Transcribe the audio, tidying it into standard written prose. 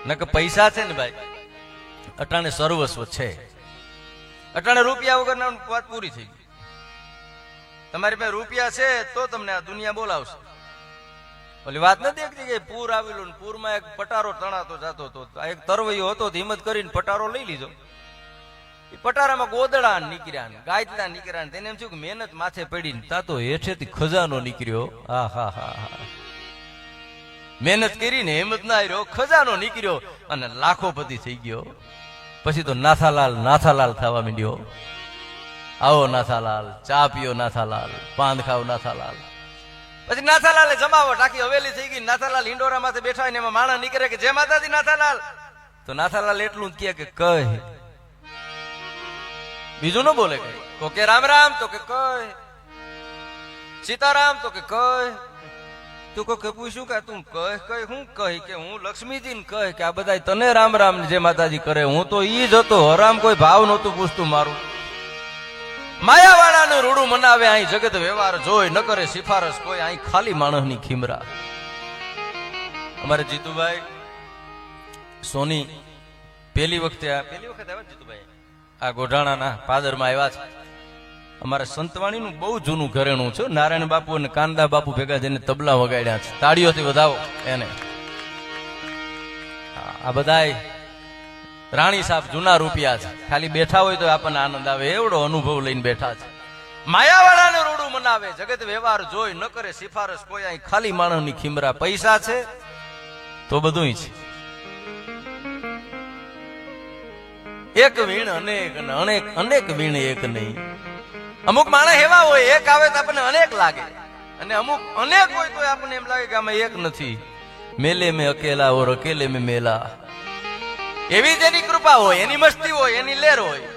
નકે પૈસા છે ને ભાઈ અટાણે સર્વસ્વ છે. અટાણે રૂપિયા વગર વાત પૂરી થઈ ગઈ. તમારી પાસે રૂપિયા છે તો તમને આ દુનિયા બોલાવશે. ઓલી વાત નથી દેખતી કે પૂર આવેલું ને પૂરમાં એક પટારો તણાતો જતો હતો, એક તરવૈયો હતો, હિંમત કરીને પટારો લઈ લીધો. એ પટારામાં ગોદડા નીકળ્યા, ગાયતલા નીકળ્યા, તેને એમ થયું કે મહેનત માથે પડીને તાતો હેઠેથી ખજાનો નીકળ્યો. હા હા હા હા, મહેનત કરીને હિંમત ના આવ્યો, ખજાનો નીકળ્યો અને લાખોપતિ થઈ ગયો. પછી તો નાથાલાલ થવા માંડ્યો. આવો નાથાલાલ, ચા પીઓ નાથાલાલ, પાન ખાવ નાથાલાલ. પછી નાથાલાલે જમાવટ, આખી હવેલી થઈ ગઈ. નાથાલાલ હિંડોરા માથે બેઠા હોય ને એમાં માણસ નીકળે કે જય માતાજી નાથાલાલ. તો નાથાલાલ એટલું જ કહે કે કઈ, બીજું ન બોલે. તો કે રામ રામ, તો કે કઈ સીતારામ, તો કે કઈ. તું કે પૂછ્યું કે તું કઈ હું કહી કે હું લક્ષ્મીજી ને કહે કે આ બધા તને રામ રામ જે માતાજી કરે. હું તો ઈ જ હતો, હરામ કોઈ ભાવ નહોતું પૂછતું મારું. માયાવાળાનું રૂડું મનાવે અહીં જગત વ્યવહાર જોઈ, ન કરે સિફારસ કોઈ અહીં ખાલી માણસની ખીમરા. અમારે જીતુભાઈ સોની પેલી વખતે આવ્યા જીતુભાઈ આ ગોઢાણાના પાદરમાં આવ્યા છે. અમારા સંતવાણીનું બહુ જૂનું ઘરેણું છે. નારાયણ બાપુ અને કાંદા બાપુ ભેગા જઈને તબલા વગાડ્યા છે. તાળીઓથી વધાવો એને. આ બધાય રાણી સાહેબ જૂના રૂપિયા છે. ખાલી બેઠા હોય તો આપણને આનંદ આવે, એવડો અનુભવ લઈને બેઠા છે. માયાવાળાને રૂડું મનાવે, જગત વ્યવહાર જોઈ, ન કરે સિફારસ કોઈ અહીં ખાલી માણસની ખીમરા. પૈસા છે તો બધું છે. એક વીણ અનેક, અનેક વીણ એક નહીં. અમુક માણસ એવા હોય, એક આવે તો આપણને અનેક લાગે, અને અમુક અનેક હોય તો આપણને એમ લાગે કે આમાં એક નથી. મેલે મેં અકેલા ઓર અકેલે મેં મેલા. એવી જેની કૃપા હોય, એની મસ્તી હોય, એની લેર હોય,